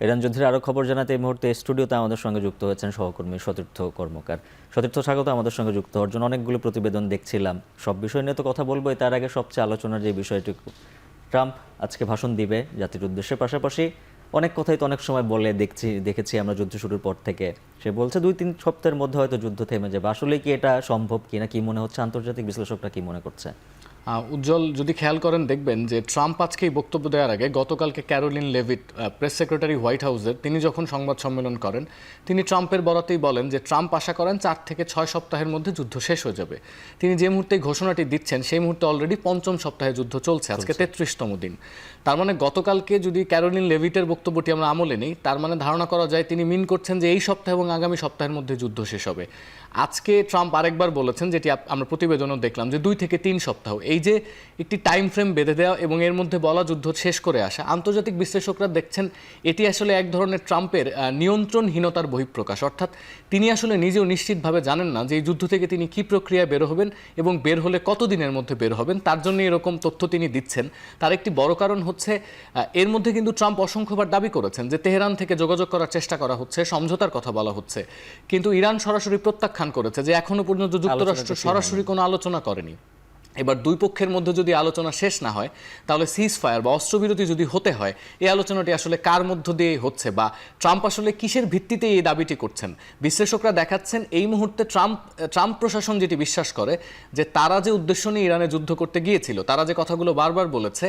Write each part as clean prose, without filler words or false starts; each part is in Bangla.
ইরান যুদ্ধের আরও খবর জানাতে এই মুহূর্তে স্টুডিওতে আমাদের সঙ্গে যুক্ত হয়েছেন সহকর্মী সতীর্থ কর্মকার। সতীর্থ, স্বাগত আমাদের সঙ্গে যুক্ত হওয়ার জন্য। অনেকগুলো প্রতিবেদন দেখছিলাম, সব বিষয় নিয়ে তো কথা বলবো। তার আগে সবচেয়ে আলোচনার যে বিষয়টি, ট্রাম্প আজকে ভাষণ দিবে জাতির উদ্দেশ্যে, পাশাপাশি অনেক কথাই তো অনেক সময় বলে দেখেছি আমরা যুদ্ধ শুরুর পর থেকে। সে বলছে 2-3 সপ্তাহের মধ্যে হয়তো যুদ্ধ থেমে যাবে। আসলে কি এটা সম্ভব কিনা, কি মনে হচ্ছে, আন্তর্জাতিক বিশ্লেষকরা কি মনে করছে? উজ্জ্বল, যদি খেয়াল করেন দেখবেন যে ট্রাম্প আজকে এই বক্তব্য দেওয়ার আগে গতকালকে Karoline Leavitt, press secretary white হাউসের, তিনি যখন সংবাদ সম্মেলন করেন, তিনি ট্রাম্পের বরাতেই বলেন যে ট্রাম্প আশা করেন 4 থেকে 6 সপ্তাহের মধ্যে যুদ্ধ শেষ হয়ে যাবে। তিনি যে মুহূর্তে ঘোষণাটি দিচ্ছেন সেই মুহূর্তে অলরেডি 5ম সপ্তাহে যুদ্ধ চলছে, আজকে 33তম দিন। তার মানে গতকালকে যদি ক্যারোলিন লেভিটের বক্তব্যটি আমরা আমলে নেই, তার মানে ধারণা করা যায় তিনি মিন করছেন যে এই সপ্তাহ এবং আগামী সপ্তাহের মধ্যে যুদ্ধ শেষ হবে। আজকে ট্রাম্প আরেকবার বলেছেন, যেটি আমরা প্রতিবেদনও দেখলাম, যে 2 থেকে 3 সপ্তাহ, এই যে একটি টাইম ফ্রেম বেঁধে দেওয়া এবং এর মধ্যে বলা যুদ্ধ শেষ করে আসা, আন্তর্জাতিক বিশ্লেষকরা দেখছেন এটি আসলে এক ধরনের ট্রাম্পের নিয়ন্ত্রণহীনতার বহিঃপ্রকাশ। অর্থাৎ তিনি আসলে নিজেও নিশ্চিতভাবে জানেন না যে এই যুদ্ধ থেকে তিনি কী প্রক্রিয়ায় বের হবেন এবং বের হলে কত দিনের মধ্যে বের হবেন। তার জন্য এরকম তথ্য তিনি দিচ্ছেন। তার একটি বড় কারণ হচ্ছে, এর মধ্যে কিন্তু ট্রাম্প অসংখ্যবার দাবি করেছেন যে তেহরান থেকে যোগাযোগ করার চেষ্টা করা হচ্ছে, সমঝোতার কথা বলা হচ্ছে, কিন্তু ইরান সরাসরি প্রত্যাখ্যান করেছে যে এখনো পর্যন্ত যুক্তরাষ্ট্র সরাসরি কোনো আলোচনা করেনি। এবার দুই পক্ষের মধ্যে যদি আলোচনা শেষ না হয়, তাহলে সিজ ফায়ার বা অস্ত্রবিরতি যদি হতে হয়, এই আলোচনাটি আসলে কার মধ্য দিয়ে হচ্ছে বা ট্রাম্প আসলে কিসের ভিত্তিতে এই দাবিটি করছেন? বিশ্লেষকরা দেখাচ্ছেন এই মুহূর্তে ট্রাম্প প্রশাসন যেটি বিশ্বাস করে যে তারা যে উদ্দেশ্য নিয়ে ইরানে যুদ্ধ করতে গিয়েছিল, তারা যে কথাগুলো বারবার বলেছে,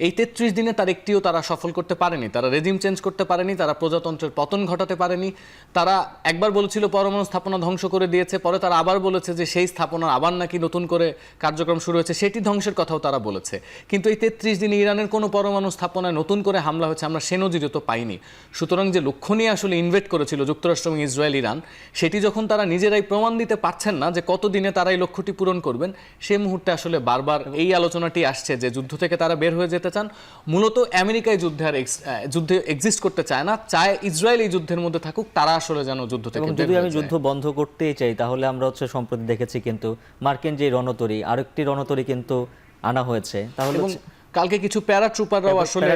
এই 33 দিনে তার একটিও তারা সফল করতে পারেনি। তারা রেজিম চেঞ্জ করতে পারেনি, তারা প্রজাতন্ত্রের পতন ঘটাতে পারেনি। তারা একবার বলেছিল পরমাণু স্থাপনা ধ্বংস করে দিয়েছে, পরে তারা আবার বলেছে যে সেই স্থাপনা আবার নাকি নতুন করে কার্যক্রম শুরু হয়েছে, সেটি ধ্বংসের কথাও তারা বলেছে। কিন্তু এই 33 দিনে ইরানের কোনো পরমাণু স্থাপনায় নতুন করে হামলা হয়েছে আমরা সে নজিরও তো পাইনি। সুতরাং যে লক্ষ্য নিয়ে আসলে ইনভেট করেছিল যুক্তরাষ্ট্র এবং ইসরায়েল ইরান, সেটি যখন তারা নিজেরাই প্রমাণ দিতে পারছেন না যে কত দিনে তারা এই লক্ষ্যটি পূরণ করবেন, সেই মুহূর্তে আসলে বারবার এই আলোচনাটি আসছে যে যুদ্ধ থেকে তারা বের হয়ে যেতে চান। মূলত আমেরিকায় যুদ্ধে এক্সিস্ট করতে চায় না, চায় ইসরায়েল এই যুদ্ধের মধ্যে থাকুক, তারা আসলে যেন যুদ্ধ থেকে বের হয়ে যায়। যদি আমি যুদ্ধ বন্ধ করতেই চাই, তাহলে আমরা সম্প্রতি দেখেছি কিন্তু মার্কিন যে রণতরী, আরেকটি রণতরী কিন্তু আনা হয়েছে। তাহলে কালকে কিছু প্যারাট্রুপাররাও আসলে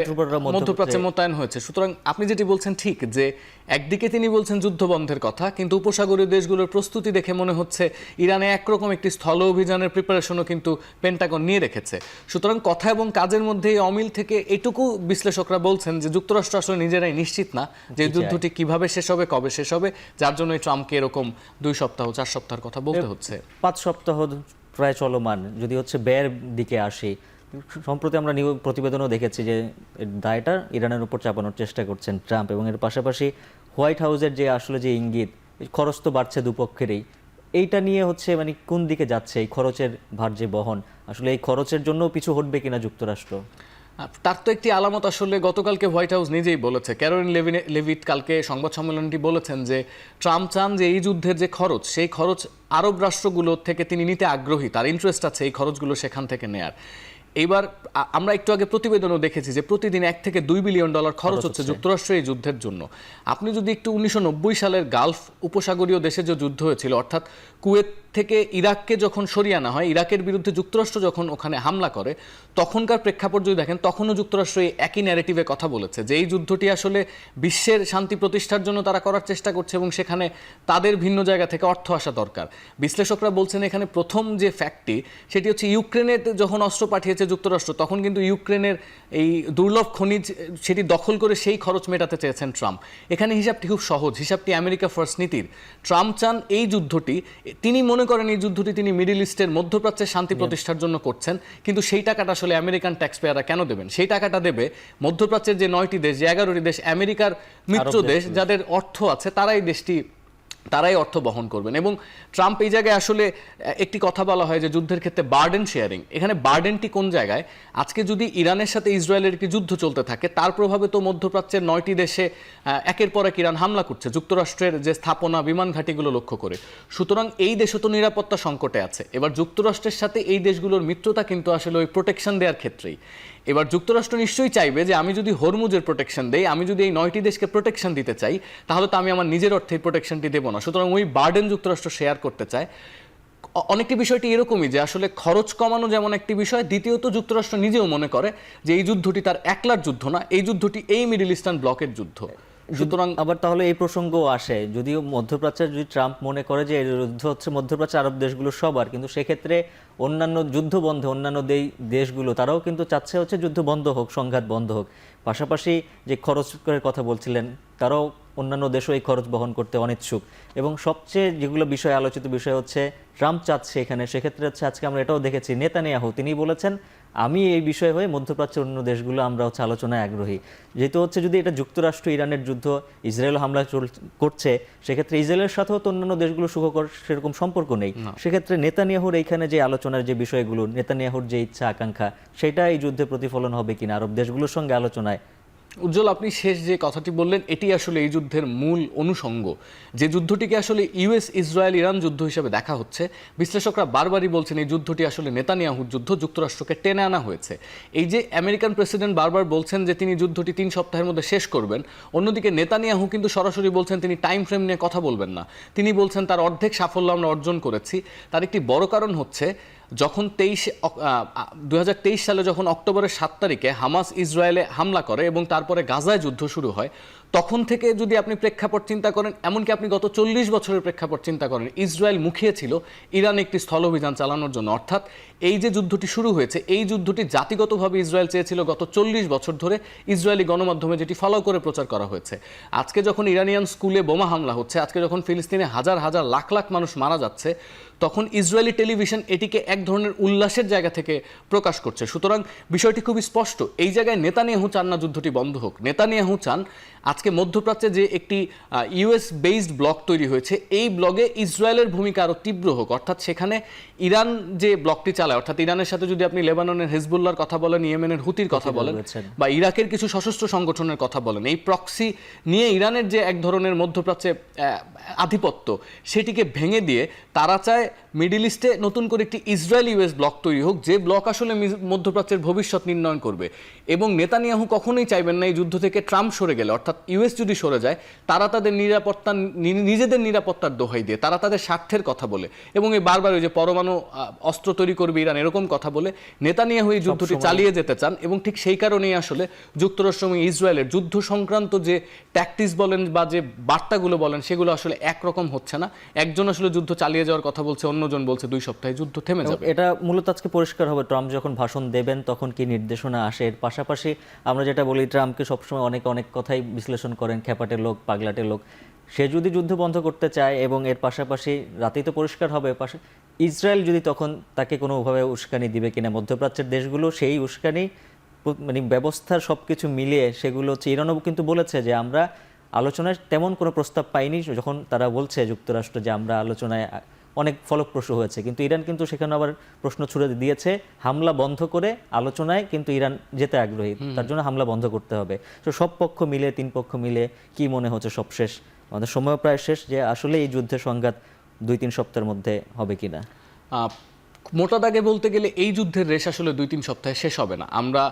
মধ্যপ্রাচ্যে মোতায়েন হয়েছে। সুতরাং আপনি যেটি বলছেন ঠিক, যে একদিকে তিনি বলছেন যুদ্ধ বন্ধের কথা, কিন্তু উপসাগরীয় দেশগুলোর প্রস্তুতি দেখে মনে হচ্ছে ইরানে একরকম একটি স্থল অভিযানের প্রিপারেশনও কিন্তু পেন্টাগন নিয়ে রেখেছে। সুতরাং কথা এবং কাজের মধ্যে এই অমিল থেকে এটুকু বিশ্লেষকরা বলছেন যে যুক্তরাষ্ট্র আসলে নিজেরাই নিশ্চিত না যে যুদ্ধটি কিভাবে শেষ হবে, কবে শেষ হবে, যার জন্য ট্রাম্পকে এরকম 2 সপ্তাহ 4 সপ্তাহের কথা বলতে হচ্ছে। 5 সপ্তাহ প্রায় চলমান। যদি ব্যয়ের দিকে আসি, সম্প্রতি আমরা প্রতিবেদনও দেখেছি যে দায়টা ইরানের উপর চাপানোর চেষ্টা করছেন ট্রাম্প, এবং এর পাশাপাশি হোয়াইট হাউসের যে আসলে যে ইঙ্গিত, খরচ তো বাড়ছে দুপক্ষেরই। এইটা নিয়ে কোন দিকে যাচ্ছে এই খরচের ভার যে বহন, আসলে এই খরচের জন্য পিছু হটবে কিনা যুক্তরাষ্ট্র? তার তো একটি আলামত আসলে গতকালকে হোয়াইট হাউস নিজেই বলেছে। ক্যারোলিন লেভিট কালকে সংবাদ সম্মেলনটি বলেছেন যে ট্রাম্প চান যে এই যুদ্ধের যে খরচ, সেই খরচ আরব রাষ্ট্রগুলো থেকে তিনি নিতে আগ্রহী, তার ইন্টারেস্ট আছে এই খরচগুলো সেখান থেকে নেয়ার। এইবার আমরা একটু আগে প্রতিবেদনও দেখেছি যে প্রতিদিন $1 থেকে $2 বিলিয়ন খরচ হচ্ছে যুক্তরাষ্ট্র এই যুদ্ধের জন্য। আপনি যদি একটু 1990 সালের গালফ উপসাগরীয় দেশে যে যুদ্ধ হয়েছিল, অর্থাৎ কুয়েত থেকে ইরাককে যখন সরিয়ে আনা হয়, ইরাকের বিরুদ্ধে যুক্তরাষ্ট্র যখন ওখানে হামলা করে, তখনকার প্রেক্ষাপট যদি দেখেন, তখনও যুক্তরাষ্ট্র এই একই ন্যারেটিভে কথা বলেছে যে এই যুদ্ধটি আসলে বিশ্বের শান্তি প্রতিষ্ঠার জন্য তারা করার চেষ্টা করছে এবং সেখানে তাদের ভিন্ন জায়গা থেকে অর্থ আসা দরকার। বিশ্লেষকরা বলছেন এখানে প্রথম যে ফ্যাক্টটি, সেটি হচ্ছে ইউক্রেনে যখন অস্ত্র পাঠিয়েছে যুক্তরাষ্ট্র, তখন কিন্তু ইউক্রেনের এই দুর্লভ খনিজ সেটি দখল করে সেই খরচ মেটাতে চেয়েছেন ট্রাম্প। এখানে হিসাবটি খুব সহজ, হিসাবটি আমেরিকা ফার্স্ট নীতির। ট্রাম্প চান এই যুদ্ধটি, তিনি মনে করেন এই যুদ্ধটি তিনি মিডল ইস্টের মধ্যপ্রাচ্যের শান্তি প্রতিষ্ঠার জন্য করছেন, কিন্তু সেই টাকাটা আসলে আমেরিকান ট্যাক্স পেয়াররা কেন দেবেন? সেই টাকাটা দেবে মধ্যপ্রাচ্যের যে 9টি দেশ, যে 11টি দেশ আমেরিকার মিত্র দেশ, যাদের অর্থ আছে, তারাই অর্থ বহন করবেন। এবং ট্রাম্প এই জায়গায় আসলে একটি কথা বলা হয় যে যুদ্ধের ক্ষেত্রে বার্ডেন শেয়ারিং। এখানে বার্ডেনটি কোন জায়গায়? আজকে যদি ইরানের সাথে ইসরায়েলের একটি যুদ্ধ চলতে থাকে, তার প্রভাবে তো মধ্যপ্রাচ্যের 9টি দেশে একের পর এক ইরান হামলা করছে যুক্তরাষ্ট্রের যে স্থাপনা, বিমান ঘাঁটিগুলো লক্ষ্য করে। সুতরাং এই দেশও তো নিরাপত্তা সংকটে আছে। এবার যুক্তরাষ্ট্রের সাথে এই দেশগুলোর মিত্রতা কিন্তু আসলে ওই প্রোটেকশন দেওয়ার ক্ষেত্রেই। এবার যুক্তরাষ্ট্র নিশ্চয়ই চাইবে যে আমি যদি হরমুজের প্রোটেকশন দেই, আমি যদি এই 9টি দেশকে প্রোটেকশন দিতে চাই, তাহলে তো আমি আমার নিজের অর্থে প্রোটেকশনটি দেবো না। সুতরাং ওই বার্ডেন যুক্তরাষ্ট্র শেয়ার করতে চায়। অনেকটি বিষয়টি এরকমই যে আসলে খরচ কমানো যেমন একটি বিষয়, দ্বিতীয়ত যুক্তরাষ্ট্র নিজেও মনে করে যে এই যুদ্ধটি তার একলার যুদ্ধ না, এই যুদ্ধটি এই মিডল ইস্টার্ন ব্লকের যুদ্ধ। সুতরাং আবার তাহলে এই প্রসঙ্গ আসে, যদিও মধ্যপ্রাচ্যের যদি ট্রাম্প মনে করে যে এই যুদ্ধ হচ্ছে মধ্যপ্রাচ্য আরব দেশগুলো সবার, কিন্তু সেক্ষেত্রে অন্যান্য যুদ্ধ বন্ধ অন্যান্য দেশগুলো তারাও কিন্তু চাচ্ছে হচ্ছে যুদ্ধ বন্ধ হোক, সংঘাত বন্ধ হোক। পাশাপাশি যে খরচের কথা বলছিলেন, তারাও অন্যান্য দেশও এই খরচ বহন করতে অনিচ্ছুক। এবং সবচেয়ে যেগুলো বিষয় আলোচিত বিষয় হচ্ছে ট্রাম্প চাচ্ছে এখানে, সেক্ষেত্রে হচ্ছে আজকে আমরা এটাও দেখেছি নেতানিয়াহু তিনি বলেছেন আমি এই বিষয়ে হয়ে মধ্যপ্রাচ্যের অন্য দেশগুলো আমরা হচ্ছে আলোচনায় আগ্রহী। যেহেতু হচ্ছে যদি এটা যুক্তরাষ্ট্র ইরানের যুদ্ধ, ইসরায়েল হামলা করছে, সেক্ষেত্রে ইসরায়েলের সাথেও তো অন্যান্য দেশগুলো সুখকর সেরকম সম্পর্ক নেই। সেক্ষেত্রে নেতানিয়াহুর এইখানে যে আলোচনার যে বিষয়গুলো, নেতানিয়াহুর যে ইচ্ছা আকাঙ্ক্ষা, সেটা এই যুদ্ধে প্রতিফলন হবে কিনা আরব দেশগুলোর সঙ্গে আলোচনায়। উজ্জ্বল, আপনি শেষ যে কথাটি বললেন এটি আসলে এই যুদ্ধের মূল অনুষঙ্গ। যে যুদ্ধটিকে আসলে ইউএস ইসরায়েল ইরান যুদ্ধ হিসেবে দেখা হচ্ছে, বিশ্লেষকরা বারবারই বলছেন এই যুদ্ধটি আসলে নেতানিয়াহুর যুদ্ধ, যুক্তরাষ্ট্রকে টেনে আনা হয়েছে। এই যে আমেরিকান প্রেসিডেন্ট বারবার বলছেন যে তিনি যুদ্ধটি 3 সপ্তাহের মধ্যে শেষ করবেন, অন্যদিকে নেতানিয়াহু কিন্তু সরাসরি বলছেন তিনি টাইম ফ্রেম নিয়ে কথা বলবেন না। তিনি বলছেন তার অর্ধেক সাফল্য আমরা অর্জন করেছি। তার একটি বড় কারণ হচ্ছে যখন 2023 সালে যখন অক্টোবরের 7 তারিখে হামাস ইসরায়েলে হামলা করে এবং তারপরে গাজায় যুদ্ধ শুরু হয়, তখন থেকে যদি আপনি প্রেক্ষাপট চিন্তা করেন, এমনকি আপনি গত 40 বছরের প্রেক্ষাপট চিন্তা করেন, ইসরায়েল মুখিয়েছিল ইরান একটি স্থল অভিযান চালানোর জন্য। অর্থাৎ এই যে যুদ্ধটি শুরু হয়েছে, এই যুদ্ধটি জাতিগতভাবে ইসরায়েল চেয়েছিল গত 40 বছর ধরে, ইসরায়েলি গণমাধ্যমে যেটি ফলো করে প্রচার করা হয়েছে। আজকে যখন ইরানিয়ান স্কুলে বোমা হামলা হচ্ছে, আজকে যখন ফিলিস্তিনে হাজার হাজার লাখ লাখ মানুষ মারা যাচ্ছে, তখন ইসরায়েলি টেলিভিশন এটিকে এক ধরনের উল্লাসের জায়গা থেকে প্রকাশ করছে। সুতরাং বিষয়টি খুবই স্পষ্ট, এই জায়গায় নেতানিয়াহু চান না যুদ্ধটি বন্ধ হোক। নেতানিয়াহু চান আজকে মধ্যপ্রাচ্যে যে একটি ইউএস বেসড ব্লক তৈরি হয়েছে, এই ব্লগে ইসরায়েলের ভূমিকা আরও তীব্র হোক। অর্থাৎ সেখানে ইরান যে ব্লকটি চালায়, অর্থাৎ ইরানের সাথে যদি আপনি লেবাননের হিজবুল্লাহর কথা বলেন, ইয়েমেনের হুতির কথা বলেন, বা ইরাকের কিছু সশস্ত্র সংগঠনের কথা বলেন, এই প্রক্সি নিয়ে ইরানের যে এক ধরনের মধ্যপ্রাচ্যে আধিপত্য, সেটিকে ভেঙে দিয়ে তারা চায় মিডল ইস্টে নতুন করে একটি ইসরায়েল ইউএস ব্লক তৈরি হোক, যে ব্লক আসলে মধ্যপ্রাচ্যের ভবিষ্যৎ নির্ণয়ন করবে। এবং নেতানিয়াহু কখনোই চাইবেন না এই যুদ্ধ থেকে ট্রাম্প সরে গেলে, অর্থাৎ ইউএস যদি সরে যায়, তারা তাদের নিরাপত্তা, নিজেদের নিরাপত্তার দোহাই দিয়ে, তারা তাদের স্বার্থের কথা বলে এবং এই বারবার ওই যে পরমাণু অস্ত্র তৈরি করবে ইরান, এরকম কথা বলে নেতানিয়াহু এই যুদ্ধটি চালিয়ে যেতে চান। এবং ঠিক সেই কারণেই আসলে যুক্তরাষ্ট্র এবং ইসরায়েলের যুদ্ধ সংক্রান্ত যে ট্যাকটিক্স বলেন বা যে বার্তাগুলো বলেন, সেগুলো আসলে একরকম হচ্ছে না। একজন আসলে যুদ্ধ চালিয়ে যাওয়ার কথা বলছে, অন্যজন বলছে 2 সপ্তাহে যুদ্ধ থেমে যাবে। এটা মূলত আজকে পরিষ্কার হবে ট্রাম্প যখন ভাষণ দেবেন তখন কি নির্দেশনা আসে। এর পাশাপাশি আমরা যেটা বলি, ট্রাম্পকে সবসময় অনেক কথাই বিশ্লেষণ করেন, খ্যাপাটে লোক, পাগলাটে লোক। সে যদি যুদ্ধ বন্ধ করতে চায়, এবং এর পাশাপাশি রাতেই তো পরিষ্কার হবে ইসরায়েল যদি তখন তাকে কোনোভাবে উস্কানি দিবে কিনা, মধ্যপ্রাচ্যের দেশগুলো সেই উস্কানি মানে ব্যবস্থার সবকিছু মিলিয়ে সেগুলো হচ্ছে। ইরানও কিন্তু বলেছে যে আমরা আলোচনায় তেমন কোনো প্রস্তাব পাইনি, যখন তারা বলছে যুক্তরাষ্ট্র যে আমরা আলোচনায় অনেক ফলপ্রসূ হয়েছে, কিন্তু ইরান কিন্তু সেখানে আবার প্রশ্ন ছুড়ে দিয়েছে হামলা বন্ধ করে আলোচনায় কিন্তু ইরান যেতে আগ্রহী, তার জন্য হামলা বন্ধ করতে হবে। তো সব পক্ষ মিলে, 3 পক্ষ মিলে কি মনে হচ্ছে সব শেষ, আমাদের সময় প্রায় শেষ, যে আসলে এই যুদ্ধের সংঘাত 2-3 সপ্তাহের মধ্যে হবে কিনা? মোটা দাগে বলতে গেলে এই যুদ্ধের রেশ আসলে 2-3 সপ্তাহে শেষ হবে না। আমরা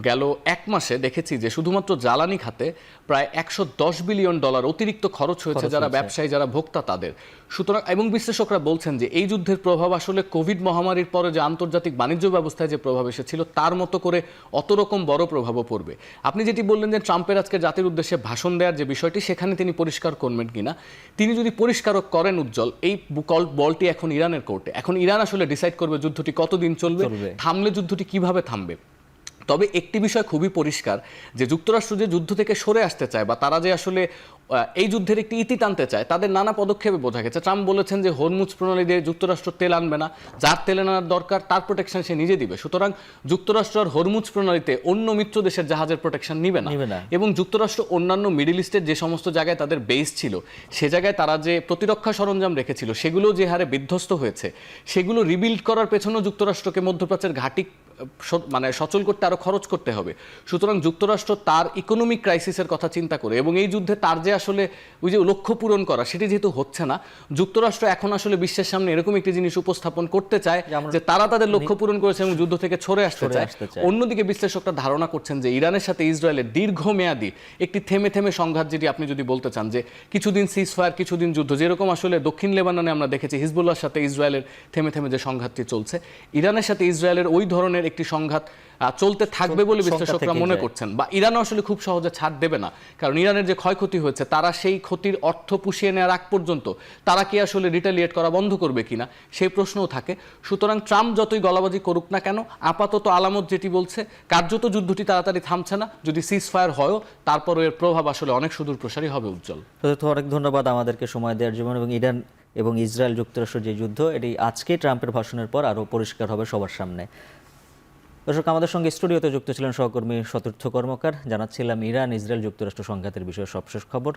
গেল 1 মাসে দেখেছি যে শুধুমাত্র জ্বালানি খাতে প্রায় $110 বিলিয়ন অতিরিক্ত খরচ হয়েছে যারা ব্যবসায়ী, যারা ভোক্তা তাদের। সুতরাং এবং বিশ্লেষকরা বলছেন যে এই যুদ্ধের প্রভাব আসলে কোভিড মহামারীর পরে যে আন্তর্জাতিক বাণিজ্য ব্যবস্থায় যে প্রভাব এসেছিল, তার মতো করে অত রকম বড় প্রভাবও পড়বে। আপনি যেটি বললেন যে ট্রাম্পের আজকে জাতির উদ্দেশ্যে ভাষণ দেওয়ার যে বিষয়টি, সেখানে তিনি পরিষ্কার করবেন কিনা, তিনি যদি পরিষ্কারও করেন উজ্জ্বল, এই বলটি এখন ইরানের কোর্টে। এখন ইরান আসলে ডিসাইড করবে যুদ্ধটি কতদিন চলবে, থামলে যুদ্ধটি কিভাবে থামবে। তবে একটি বিষয় খুবই পরিষ্কার যে যুক্তরাষ্ট্র যে যুদ্ধ থেকে সরে আসতে চায়, বা তারা যে আসলে এই যুদ্ধের একটি ইতি টানতে চায়, তাদের নানা পদক্ষেপে বোঝা গেছে। ট্রাম্প বলেছেন যে হরমুজ প্রণালী দিয়ে যুক্তরাষ্ট্র তেল আনবে না, যার তেল আনার দরকার তার প্রোটেকশন সে নিজে দিবে। সুতরাং যুক্তরাষ্ট্র আর হরমুজ প্রণালীতে অন্য মিত্র দেশের জাহাজের প্রোটেকশন নিবে না। এবং যুক্তরাষ্ট্র অন্যান্য মিডল ইস্টের যে সমস্ত জায়গায় তাদের বেস ছিল, সে জায়গায় তারা যে প্রতিরক্ষা সরঞ্জাম রেখেছিল, সেগুলো যে হারে বিধ্বস্ত হয়েছে, সেগুলো রিবিল্ড করার পেছনেও যুক্তরাষ্ট্রকে মধ্যপ্রাচ্যের ঘাঁটি মানে সচল করতে আরো খরচ করতে হবে। সুতরাং যুক্তরাষ্ট্র তার ইকোনমিক ক্রাইসিসের কথা চিন্তা করে, এবং এই যুদ্ধে তার যে আসলে ওই যে লক্ষ্য পূরণ করা, সেটি যেহেতু হচ্ছে না, যুক্তরাষ্ট্র এখন আসলে বিশ্বের সামনে এরকম একটি জিনিস উপস্থাপন করতে চায় যে তারা তাদের লক্ষ্য পূরণ করেছে এবং যুদ্ধ থেকে সরে আসতে চায়। অন্যদিকে বিশ্লেষকরা ধারণা করছেন যে ইরানের সাথে ইসরায়েলের দীর্ঘমেয়াদী একটি থেমে থেমে সংঘাত, যেটি আপনি যদি বলতে চান যে কিছুদিন সিজফায়ার, কিছুদিন যুদ্ধ, যেরকম আসলে দক্ষিণ লেবাননে আমরা দেখেছি হিজবুল্লাহর সাথে ইসরায়েলের থেমে থেমে যে সংঘাতটি চলছে, ইরানের সাথে ইসরায়েলের ওই ধরনের একটি সংঘাত চলতে থাকবে বলে বিশ্লেষকরা থেকেই মনে যায়। করছেন, বা ইরানও আসলে খুব সহজে ছাড় দেবে না, কারণ ইরানের যে ক্ষয়ক্ষতি হয়েছে তারা সেই ক্ষতির অর্থ পুষিয়ে নেওয়ার আগ পর্যন্ত তারা কি আসলে রিটালিয়েট করা বন্ধ করবে কিনা সেই প্রশ্নও থাকে। সুতরাং ট্রাম্প যতই গলাবাজি করুক না কেন, আপাতত আলামত যেটি বলছে কার্যত যুদ্ধটি তাড়াতাড়ি থামছে না, যদি সিজ ফায়ার হয়ও তারপরও এর প্রভাব আসলে অনেক সুদূর প্রসারী হবে। উজ্জ্বল, তো অনেক ধন্যবাদ আমাদেরকে সময় দেওয়ার জন্য। এবং ইরান এবং ইসরায়েল যুক্তরাষ্ট্র যে যুদ্ধ, এটি আজকে ট্রাম্পের ভাষণের পর আরও পরিষ্কার হবে সবার সামনে। দর্শক, আমাদের সঙ্গে স্টুডিওতে যুক্ত ছিলেন সহকর্মী সতীর্থ কর্মকার। জানাচ্ছিলাম ইরান ইসরায়েল যুক্তরাষ্ট্র সংঘাতের বিষয়ে সবশেষ খবর।